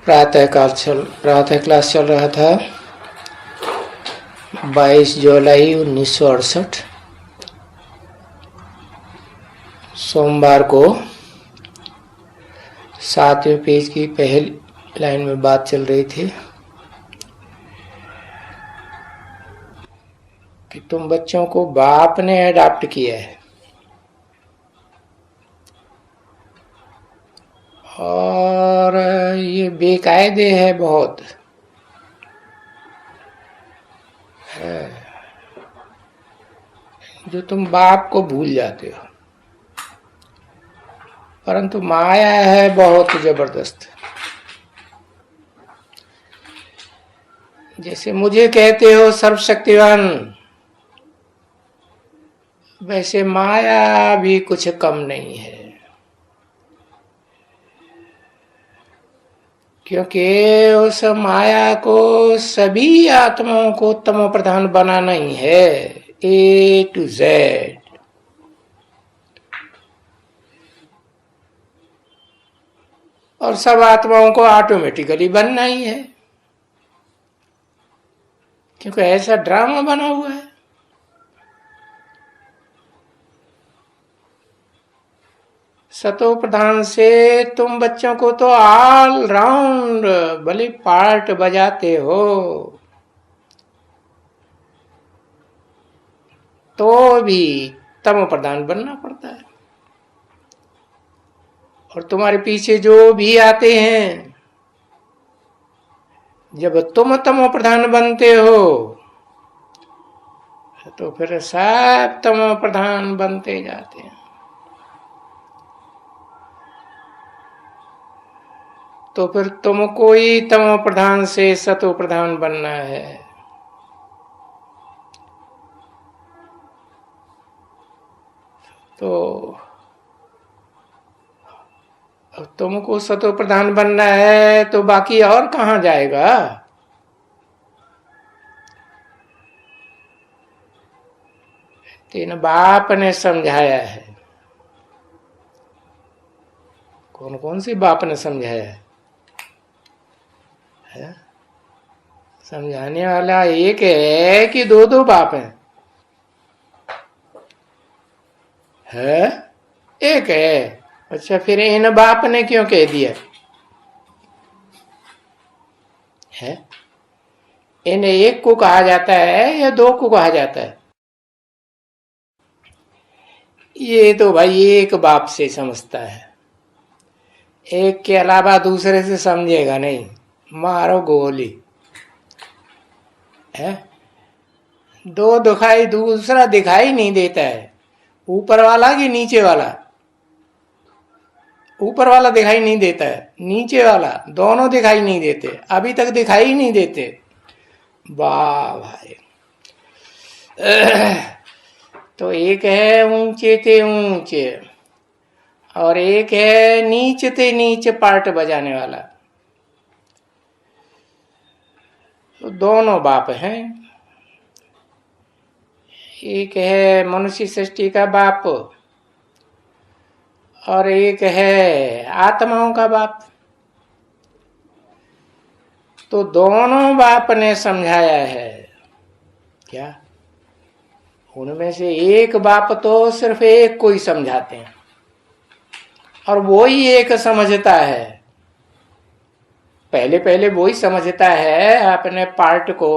प्रातः क्लास चल रहा था 22 जुलाई 1968 सोमवार को 7वें पेज की पहली लाइन में बात चल रही थी कि तुम बच्चों को बाप ने अडॉप्ट किया है और ये बेकायदे है बहुत है जो तुम बाप को भूल जाते हो, परंतु माया है बहुत जबरदस्त। जैसे मुझे कहते हो सर्वशक्तिवान, वैसे माया भी कुछ कम नहीं है, क्योंकि उस माया को सभी आत्माओं को तमो प्रधान बनाना ही है, A to Z। और सब आत्माओं को ऑटोमेटिकली बनना ही है, क्योंकि ऐसा ड्रामा बना हुआ है। सतो प्रधान से तुम बच्चों को तो ऑल राउंड भले पार्ट बजाते हो, तो भी तमो प्रधान बनना पड़ता है। और तुम्हारे पीछे जो भी आते हैं, जब तुम तमो प्रधान बनते हो तो फिर सब तमो प्रधान बनते जाते हैं। तो फिर तुमको ही तमो प्रधान से सतो प्रधान बनना है। तो अब तुमको सतो प्रधान बनना है तो बाकी और कहां जाएगा? तीन बाप ने समझाया है। कौन कौन सी बाप ने समझाया है? समझाने वाला एक है कि दो दो बाप हैं? है एक है। अच्छा, फिर इन बाप ने क्यों कह दिया है? इन एक को कहा जाता है या दो को कहा जाता है? ये तो भाई एक बाप से समझता है, एक के अलावा दूसरे से समझेगा नहीं। मारो गोली है। दो दिखाई, दूसरा दिखाई नहीं देता है। ऊपर वाला कि नीचे वाला? ऊपर वाला दिखाई नहीं देता है, नीचे वाला, दोनों दिखाई नहीं देते। अभी तक दिखाई ही नहीं देते। वाह भाई। तो एक है ऊंचे थे ऊंचे, और एक है नीचे थे नीचे पार्ट बजाने वाला। तो दोनों बाप हैं। एक है मनुष्य सृष्टि का बाप और एक है आत्माओं का बाप। तो दोनों बाप ने समझाया है क्या? उनमें से एक बाप तो सिर्फ एक को ही समझाते हैं, और वो ही एक समझता है। पहले पहले वो ही समझता है अपने पार्ट को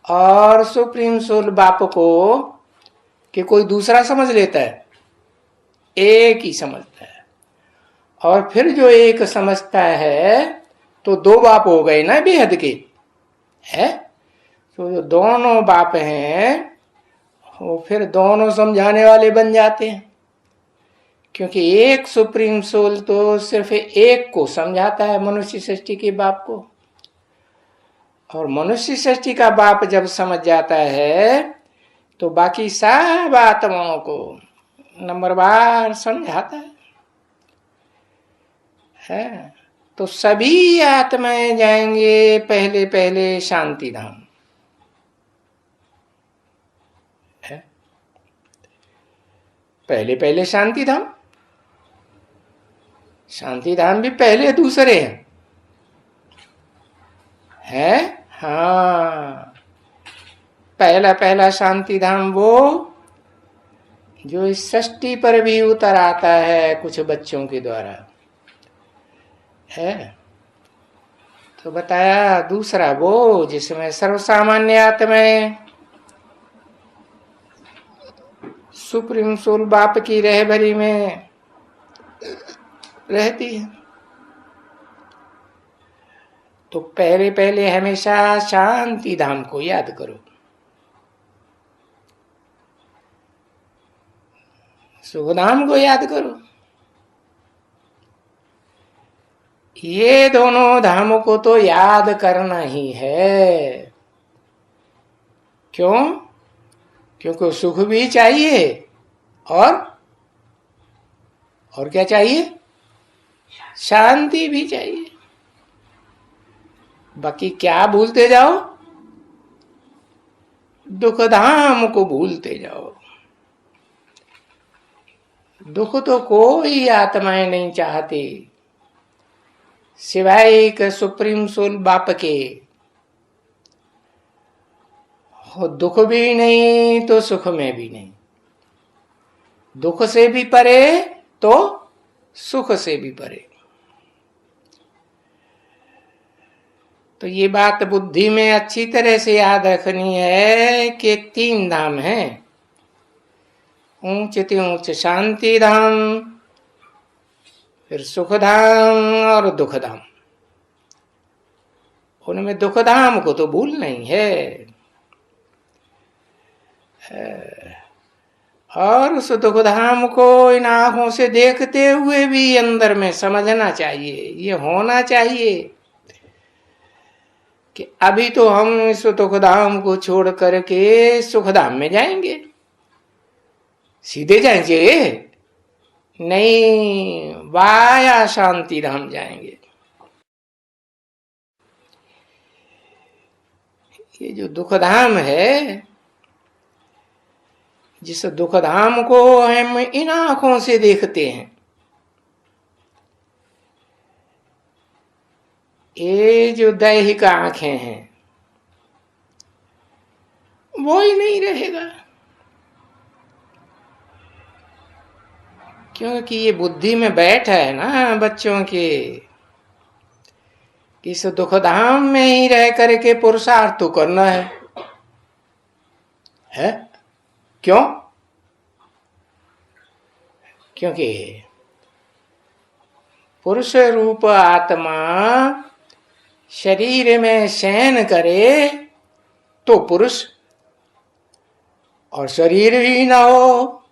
और सुप्रीम सोल बाप को, कि कोई दूसरा समझ लेता है? एक ही समझता है। और फिर जो एक समझता है तो दो बाप हो गए ना बेहद के, है? तो जो दोनों बाप हैं वो फिर दोनों समझाने वाले बन जाते हैं, क्योंकि एक सुप्रीम सोल तो सिर्फ एक को समझाता है, मनुष्य सृष्टि के बाप को। और मनुष्य सृष्टि का बाप जब समझ जाता है तो बाकी सब आत्माओं को नंबरवार समझाता है। तो सभी आत्माएं जाएंगे पहले पहले शांति धाम, है? पहले पहले शांति धाम। शांति धाम भी पहले दूसरे हैं, है। हाँ, पहला पहला शांति धाम वो जो इस सृष्टि पर भी उतर आता है कुछ बच्चों के द्वारा, है। तो बताया दूसरा वो जिसमें सर्वसामान्य आत्माएं सुप्रीम सोल बाप की रहबरी में रहती है। तो पहले पहले हमेशा शांति धाम को याद करो, सुखधाम को याद करो। ये दोनों धामों को तो याद करना ही है। क्यों? क्योंकि सुख भी चाहिए और क्या चाहिए? शांति भी चाहिए। बाकी क्या भूलते जाओ? दुख धाम को भूलते जाओ। दुख तो कोई आत्माएं नहीं चाहती सिवाय एक सुप्रीम सोल बाप के। दुख भी नहीं तो सुख में भी नहीं, दुख से भी परे तो सुख से भी परे। तो ये बात बुद्धि में अच्छी तरह से याद रखनी है कि 3 धाम हैं, ऊंच से ऊंच शांति धाम, फिर सुख धाम और दुख धाम। उनमें दुख धाम को तो भूल नहीं है। और उस दुख धाम को इन आंखों से देखते हुए भी अंदर में समझना चाहिए, ये होना चाहिए कि अभी तो हम इस दुख धाम को छोड़ करके सुख धाम में जाएंगे, सीधे जाएंगे नहीं, वाया शांति धाम जाएंगे। ये जो दुख धाम है, जिस दुख धाम को हम इन आंखों से देखते हैं, ये जो दैहिक आंखें हैं वो ही नहीं रहेगा। क्योंकि ये बुद्धि में बैठा है ना बच्चों के, इस दुख धाम में ही रह करके पुरुषार्थ तो करना है? क्यों? क्योंकि पुरुष रूप आत्मा शरीर में शयन करे तो पुरुष, और शरीर ही ना हो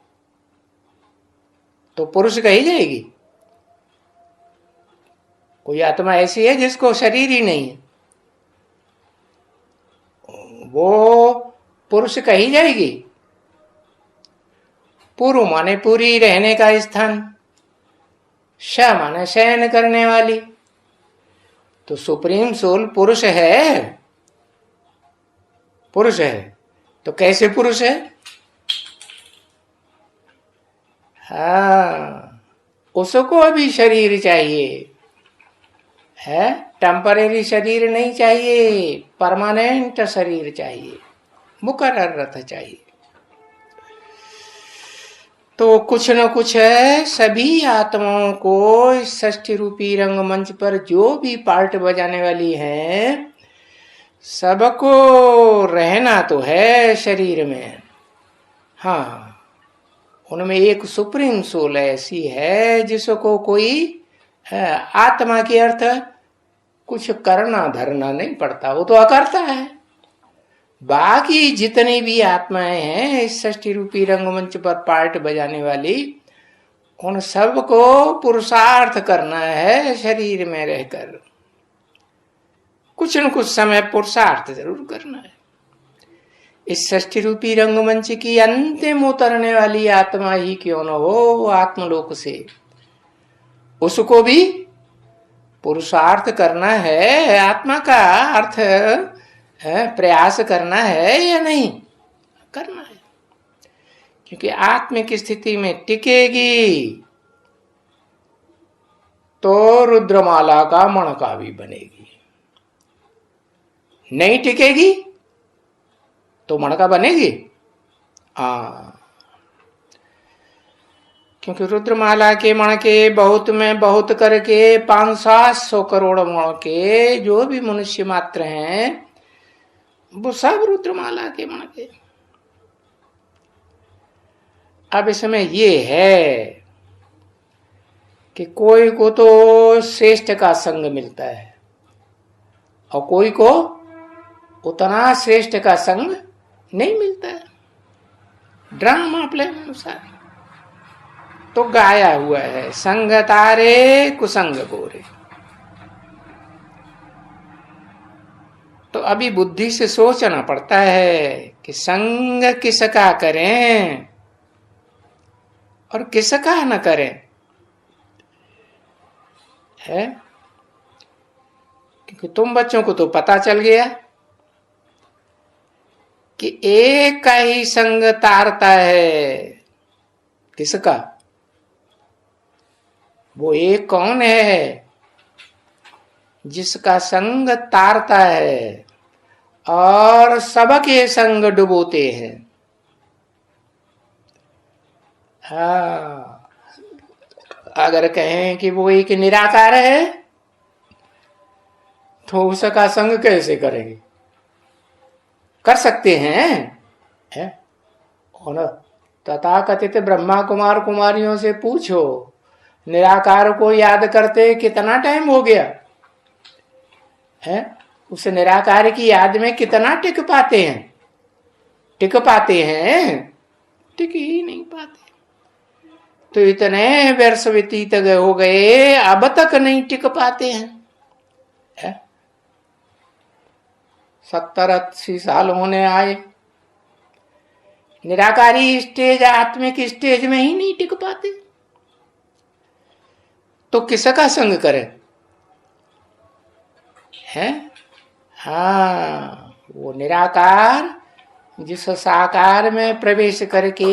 तो पुरुष कही जाएगी? कोई आत्मा ऐसी है जिसको शरीर ही नहीं है, वो पुरुष कही जाएगी? पूर्व माने पूरी रहने का स्थान, श माने शयन करने वाली। तो सुप्रीम सोल पुरुष है, पुरुष है तो कैसे पुरुष है? हाँ, उसको अभी शरीर चाहिए है, टेम्परेरी शरीर नहीं चाहिए, परमानेंट शरीर चाहिए, मुकर्रर रथ चाहिए। तो कुछ न कुछ है, सभी आत्माओं को इस षष्ठी रूपी रंगमंच पर जो भी पार्ट बजाने वाली हैं, सबको रहना तो है शरीर में। हाँ, उनमें एक सुप्रीम सोल ऐसी है जिसको कोई आत्मा के अर्थ कुछ करना धरना नहीं पड़ता, वो तो अकर्ता है। बाकी जितनी भी आत्माएं हैं इस षष्ठी रूपी रंगमंच पर पार्ट बजाने वाली, उन सबको पुरुषार्थ करना है शरीर में रहकर, कुछ न कुछ समय पुरुषार्थ जरूर करना है। इस षष्ठी रूपी रंगमंच की अंतिम उतरने वाली आत्मा ही क्यों न हो आत्मलोक से, उसको भी पुरुषार्थ करना है। आत्मा का अर्थ है प्रयास करना है या नहीं करना है, क्योंकि आत्मिक स्थिति में टिकेगी तो रुद्रमाला का मणका भी बनेगी। नहीं टिकेगी तो मणका बनेगी। हाँ, क्योंकि रुद्रमाला के मणके बहुत में बहुत करके 500-700 करोड़ मणके जो भी मनुष्य मात्र हैं वो सब रुद्रमाला के मणके। अब इसमें ये है कि कोई को तो श्रेष्ठ का संग मिलता है और कोई को उतना श्रेष्ठ का संग नहीं मिलता है, ड्रामा प्ले अनुसार। तो गाया हुआ है संग तारे कुसंग गोरे। तो अभी बुद्धि से सोचना पड़ता है कि संग किसका करें और किसका न करें, है। क्योंकि तुम बच्चों को तो पता चल गया कि एक का ही संग तारता है। किसका? वो एक कौन है? जिसका संग तारता है और सबके संग डुबोते हैं। हाँ, अगर कहें कि वो एक निराकार है तो उसका संग कैसे करेंगे? कर सकते हैं, है? और तथाकथित ब्रह्मा कुमार कुमारियों से पूछो, निराकार को याद करते कितना टाइम हो गया है? उस निराकार की याद में कितना टिक पाते हैं? टिक पाते हैं? टिक ही नहीं पाते। तो इतने वर्ष व्यतीत हो गए, अब तक नहीं टिक पाते हैं, है? 70-80 साल होने आए, निराकारी स्टेज, आत्मिक स्टेज में ही नहीं टिक पाते। तो किसका संग करें, है? हाँ, वो निराकार जिस साकार में प्रवेश करके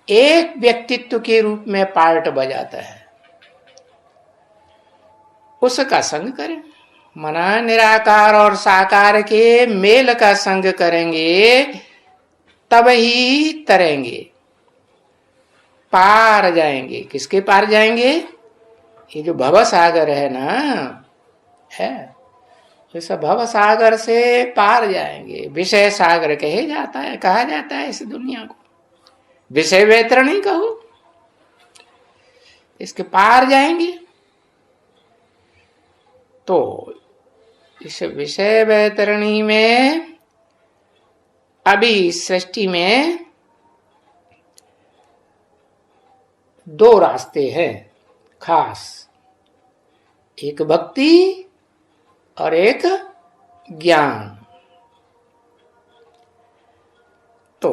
एक व्यक्तित्व के रूप में पार्ट बजाता है, उसका संग करें। मना निराकार और साकार के मेल का संग करेंगे तब ही तरेंगे, पार जाएंगे। किसके पार जाएंगे? ये जो भव सागर है ना, है, इस भव सागर से पार जाएंगे। विषय सागर कहे जाता है, कहा जाता है इस दुनिया को, विषय वैतरणी कहो, इसके पार जाएंगे। तो इस विषय वैतरणी में अभी सृष्टि में 2 रास्ते हैं खास, एक भक्ति और एक ज्ञान। तो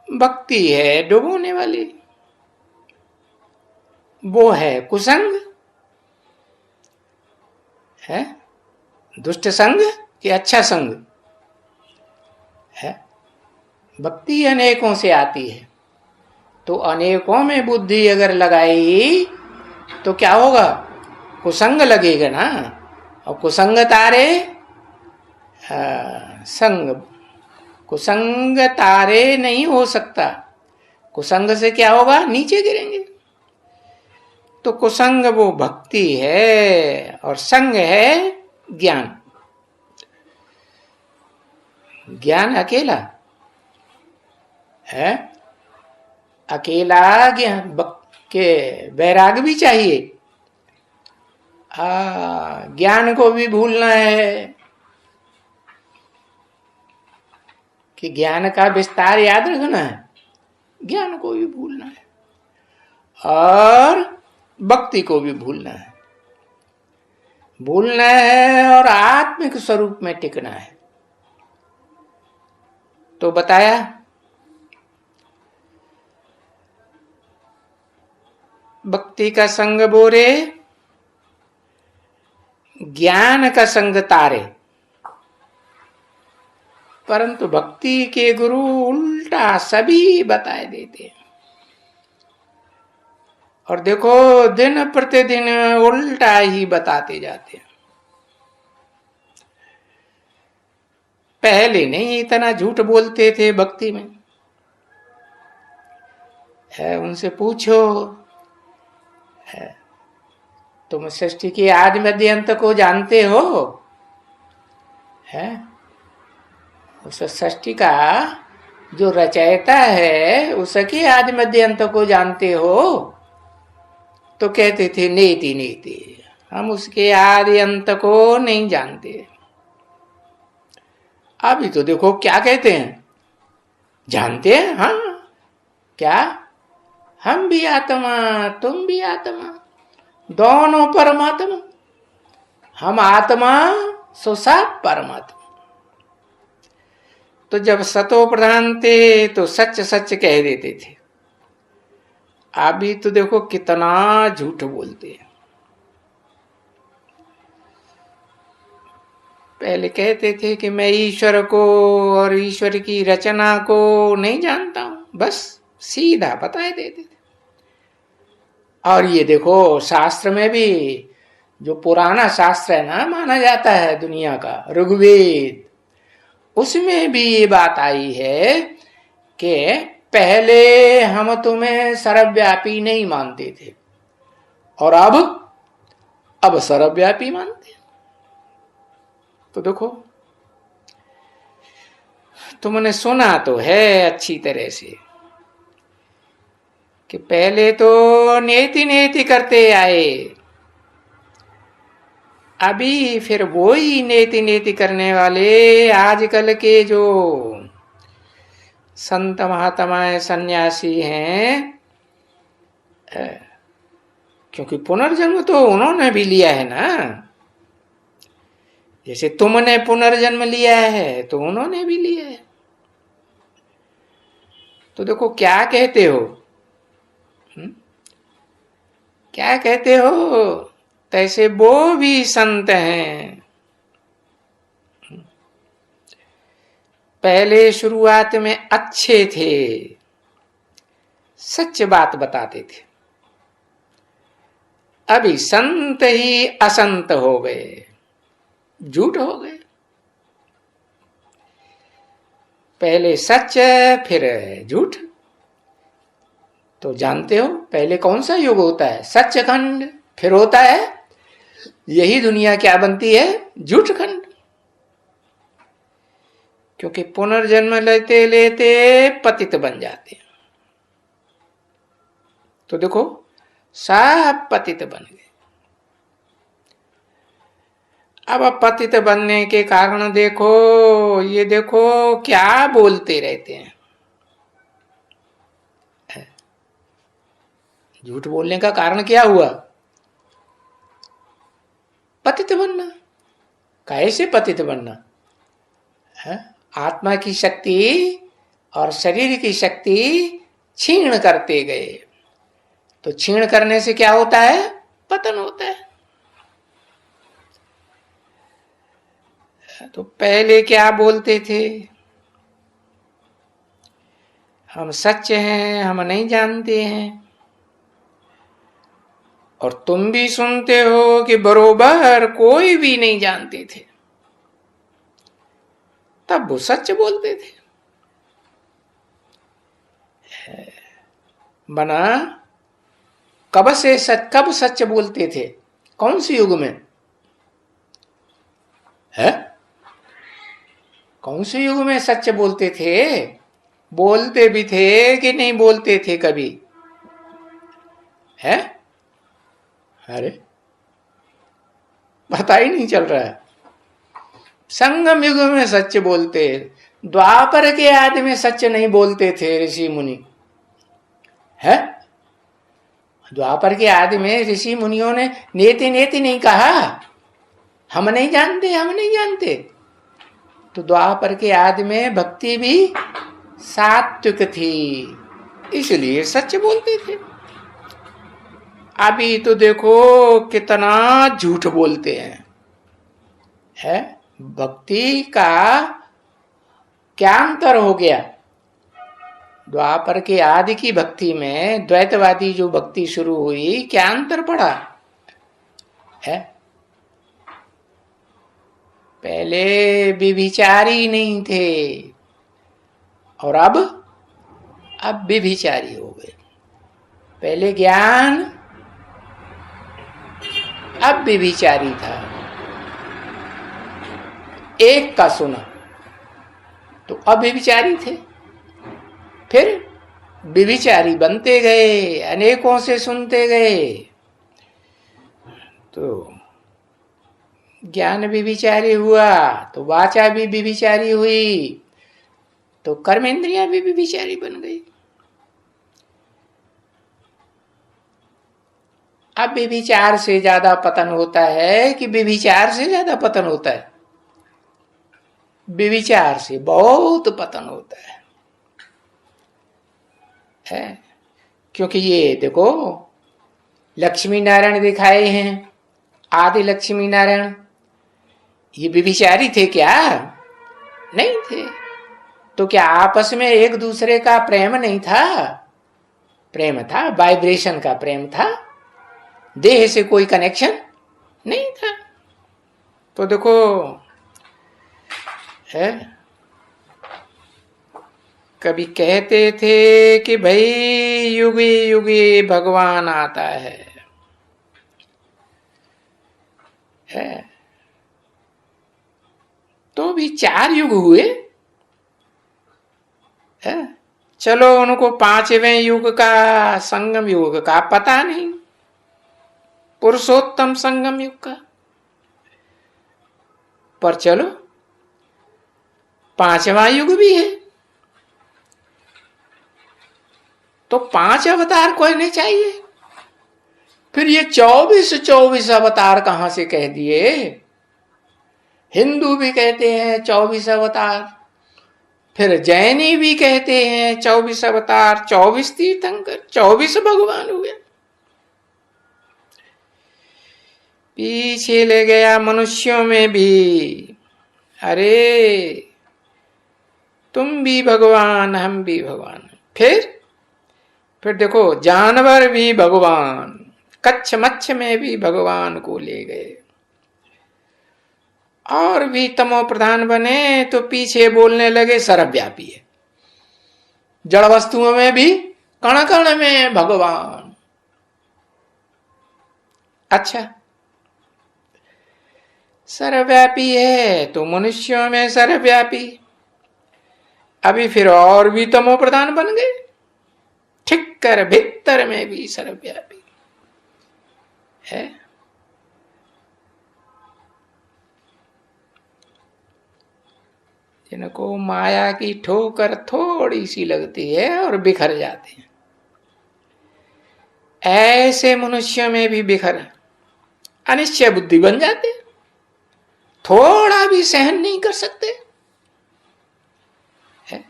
भक्ति है डुबोने वाली, वो है कुसंग, है दुष्ट संग कि अच्छा संग, है। भक्ति अनेकों से आती है, तो अनेकों में बुद्धि अगर लगाई तो क्या होगा? कुसंग लगेगा ना। और कुसंग तारे संग, कुसंग तारे नहीं हो सकता। कुसंग से क्या होगा? नीचे गिरेंगे। तो कुसंग वो भक्ति है और संग है ज्ञान। ज्ञान अकेला है, अकेला ज्ञान के वैराग भी चाहिए। ज्ञान को भी भूलना है कि ज्ञान का विस्तार याद रखना है, ज्ञान को भी भूलना है और भक्ति को भी भूलना है, भूलना है और आत्मिक स्वरूप में टिकना है। तो बताया भक्ति का संग बोरे, ज्ञान का संग तारे। परंतु भक्ति के गुरु उल्टा सभी बताए देते हैं। और देखो दिन प्रतिदिन उल्टा ही बताते जाते हैं। पहले नहीं इतना झूठ बोलते थे भक्ति में। है, उनसे पूछो, है, तुम सृष्टि के आदि मध्य अंत को जानते हो? है, उस सृष्टि का जो रचयिता है उसके आदि मध्य अंत को जानते हो? तो कहते थे नेति नेति, हम उसके आदि अंत को नहीं जानते। अभी तो देखो क्या कहते हैं, जानते हैं। हाँ, क्या? हम भी आत्मा, तुम भी आत्मा, दोनों परमात्मा। हम आत्मा, सो सब परमात्मा। तो जब सतो प्रधान थे तो सच सच कह देते थे। अभी तो देखो कितना झूठ बोलते हैं। पहले कहते थे कि मैं ईश्वर को और ईश्वर की रचना को नहीं जानता हूं, बस सीधा बता देते थे। और ये देखो शास्त्र में भी, जो पुराना शास्त्र है ना माना जाता है दुनिया का, ऋग्वेद, उसमें भी ये बात आई है कि पहले हम तुम्हें सर्वव्यापी नहीं मानते थे और अब सर्वव्यापी मानते हैं। तो देखो, तुमने सुना तो है अच्छी तरह से कि पहले तो नेति नेति करते आए, अभी फिर वो ही नेति नेति करने वाले आजकल के जो संत महात्मा सन्यासी हैं, क्योंकि पुनर्जन्म तो उन्होंने भी लिया है ना। जैसे तुमने पुनर्जन्म लिया है तो उन्होंने भी लिया है। तो देखो क्या कहते हो, क्या कहते हो, तैसे वो भी संत हैं। पहले शुरुआत में अच्छे थे, सच बात बताते थे, अभी संत ही असंत हो गए, झूठ हो गए। पहले सच फिर झूठ। तो जानते हो पहले कौन सा युग होता है? सचखंड। फिर होता है, यही दुनिया क्या बनती है? झूठ खंड। क्योंकि पुनर्जन्म लेते लेते पतित बन जाते हैं। तो देखो सब पतित बन गए। अब पतित बनने के कारण देखो, ये देखो क्या बोलते रहते हैं। झूठ बोलने का कारण क्या हुआ? पतित बनना। कैसे पतित बनना है? आत्मा की शक्ति और शरीर की शक्ति क्षीण करते गए। तो क्षीण करने से क्या होता है? पतन होता है। तो पहले क्या बोलते थे? हम सच हैं, हम नहीं जानते हैं। और तुम भी सुनते हो कि बरोबर कोई भी नहीं जानते थे, तब वो सच बोलते थे। बना कब से सच, कब सच बोलते थे? कौन सी युग में है? कौन से युग में सच बोलते थे? बोलते भी थे कि नहीं बोलते थे कभी? है? अरे पता ही नहीं चल रहा है। संगम युग में सच बोलते, द्वापर के आदि में सच नहीं बोलते थे ऋषि मुनि। है? द्वापर के आदि में ऋषि मुनियों ने नेति नेति नहीं कहा, हम नहीं जानते, हम नहीं जानते। तो द्वापर के आदि में भक्ति भी सात्विक थी, इसलिए सच बोलते थे। अभी तो देखो कितना झूठ बोलते हैं। है? भक्ति का क्या अंतर हो गया? द्वापर के आदि की भक्ति में द्वैतवादी जो भक्ति शुरू हुई, क्या अंतर पड़ा है? पहले व्यभिचारी नहीं थे और अब व्यभिचारी हो गए। पहले ज्ञान, अब व्यभिचारी था। एक का सुना तो अब व्यभिचारी थे, फिर व्यभिचारी बनते गए, अनेकों से सुनते गए तो ज्ञान व्यभिचारी हुआ, तो वाचा भी व्यभिचारी हुई, तो कर्मेंद्रियां भी व्यभिचारी बन गई। अब व्यभिचार से ज्यादा पतन होता है कि व्यभिचार से ज्यादा पतन होता है? व्यभिचार से बहुत पतन होता है? क्योंकि ये देखो, लक्ष्मी नारायण दिखाए हैं, आदि लक्ष्मी नारायण, ये व्यभिचारी थे क्या? नहीं थे। तो क्या आपस में एक दूसरे का प्रेम नहीं था? प्रेम था, वाइब्रेशन का प्रेम था, देह से कोई कनेक्शन नहीं था। तो देखो है, कभी कहते थे कि भाई युगे युगे भगवान आता है, तो भी 4 युग हुए है? चलो उनको 5वें युग का, संगम युग का पता नहीं, पुरुषोत्तम संगम युग का, पर चलो 5वां युग भी है, तो 5 अवतार कोई नहीं चाहिए? फिर ये 24 अवतार कहां से कह दिए? हिंदू भी कहते हैं 24 अवतार, फिर जैनी भी कहते हैं 24 अवतार, 24 तीर्थंकर, 24 भगवान हुए। पीछे ले गया मनुष्यों में भी, अरे तुम भी भगवान, हम भी भगवान। फिर देखो, जानवर भी भगवान, कच्छ मच्छ में भी भगवान को ले गए, और भी तमो प्रधान बने तो पीछे बोलने लगे सर्वव्यापी है। जड़ वस्तुओं में भी कण कण में भगवान। अच्छा, सर्वव्यापी है तो मनुष्यों में सर्वव्यापी, अभी फिर और भी तमो प्रधान बन गए, ठीक कर भीतर में भी सर्वव्यापी है। जिनको माया की ठोकर थोड़ी सी लगती है और बिखर जाते हैं, ऐसे मनुष्यों में भी बिखर अनिश्चय बुद्धि बन जाते, थोड़ा भी सहन नहीं कर सकते है?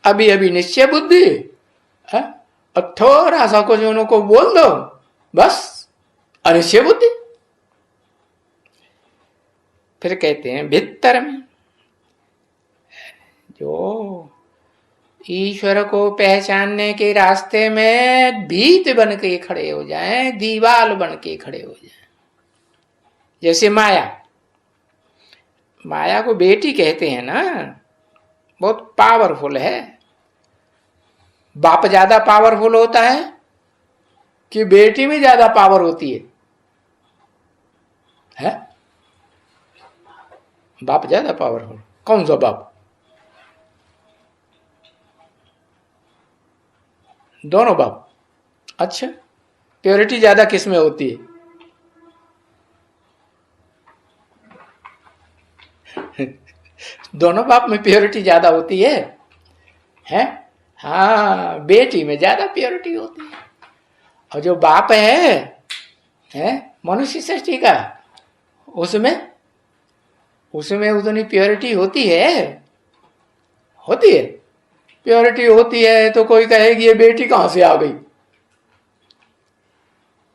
अभी अभी निश्चय बुद्धि है? और थोड़ा सा कुछ उनको बोल दो, बस अनिश्चय बुद्धि। फिर कहते हैं भीतर में जो ईश्वर को पहचानने के रास्ते में भीत बन के खड़े हो जाएं, दीवाल बन के खड़े हो जाएं। जैसे माया को बेटी कहते हैं ना, बहुत पावरफुल है। बाप ज्यादा पावरफुल होता है कि बेटी में ज्यादा पावर होती है? बाप ज्यादा पावरफुल? कौन सा बाप? दोनों बाप। अच्छा, प्योरिटी ज्यादा किस में होती है? दोनों बाप में प्योरिटी ज्यादा होती है? हाँ, बेटी में ज्यादा प्योरिटी होती है। और जो बाप है मनुष्य सृष्टि का, उसमें उतनी प्योरिटी होती है? प्योरिटी होती है तो कोई कहेगी ये बेटी कहां से आ गई?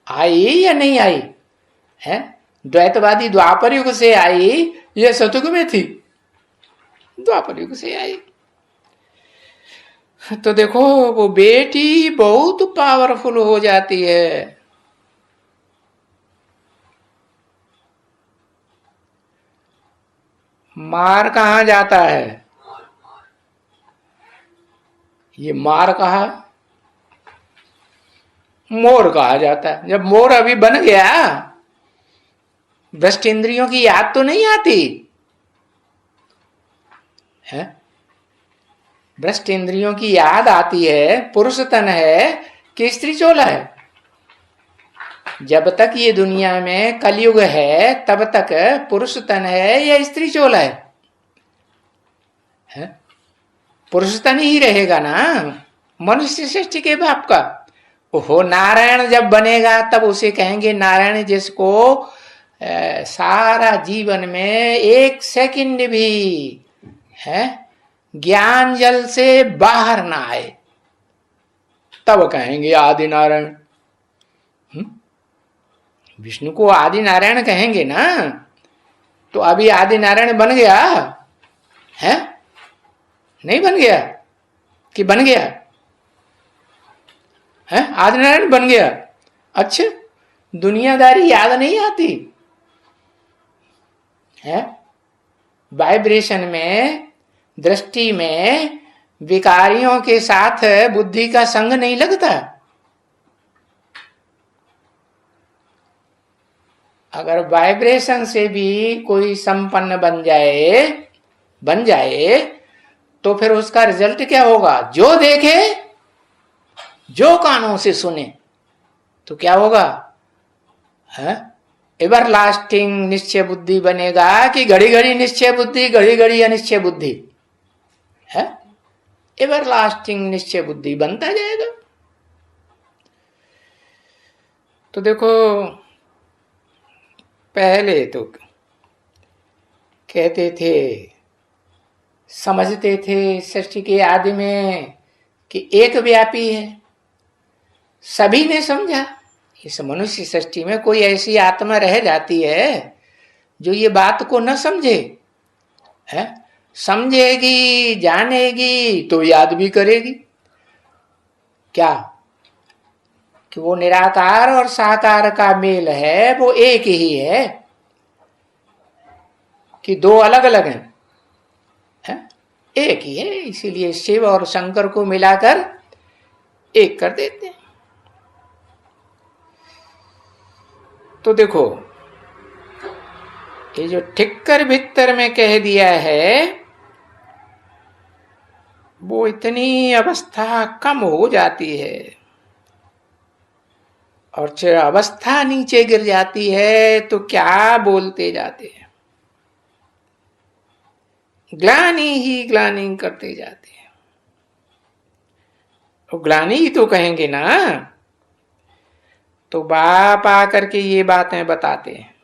आई या नहीं आई है? द्वैतवादी द्वापर युग से आई, ये सतयुग में थी? द्वापर युग से आई। तो देखो, वो बेटी बहुत पावरफुल हो जाती है। मार कहाँ जाता है? ये मार कहा, मोर कहा जाता है। जब मोर अभी बन गया, भ्रष्ट इंद्रियों की याद तो नहीं आती है। भ्रष्ट इंद्रियों की याद आती है पुरुष तन है कि स्त्री चोला है। जब तक ये दुनिया में कलयुग है तब तक पुरुष तन है या स्त्री चोला है? पुरुष तन ही रहेगा ना मनुष्य सृष्टि के बाप का। ओहो, नारायण जब बनेगा तब उसे कहेंगे नारायण, जिसको सारा जीवन में एक सेकंड भी है ज्ञान जल से बाहर ना आए, तब कहेंगे आदि नारायण। विष्णु को आदि नारायण कहेंगे ना, तो अभी आदि नारायण बन गया है? नहीं बन गया कि बन गया है? आदि नारायण बन गया। अच्छा, दुनियादारी याद नहीं आती है? वाइब्रेशन में, दृष्टि में विकारियों के साथ बुद्धि का संग नहीं लगता। अगर वाइब्रेशन से भी कोई संपन्न बन जाए तो फिर उसका रिजल्ट क्या होगा? जो देखे, जो कानों से सुने, तो क्या होगा? है एवर लास्टिंग निश्चय बुद्धि बनेगा कि घड़ी घड़ी निश्चय बुद्धि, घड़ी घड़ी अनिश्चय बुद्धि है? एवर लास्टिंग निश्चय बुद्धि बनता जाएगा। तो देखो, पहले तो कहते थे, समझते थे सृष्टि के आदि में कि एक व्यापी है, सभी ने समझा। इस मनुष्य सृष्टि में कोई ऐसी आत्मा रह जाती है जो ये बात को न समझे है? समझेगी, जानेगी तो याद भी करेगी क्या कि वो निराकार और साकार का मेल है, वो एक ही है कि दो अलग अलग हैं है? एक ही है। इसीलिए शिव और शंकर को मिलाकर एक कर देते हैं। तो देखो, ये जो ठिक्कर भित्तर में कह दिया है, वो इतनी अवस्था कम हो जाती है और फिर अवस्था नीचे गिर जाती है तो क्या बोलते जाते हैं, ग्लानि ही ग्लानि करते जाते हैं। तो ग्लानि ही तो कहेंगे ना। तो बाप आकर के ये बातें बताते हैं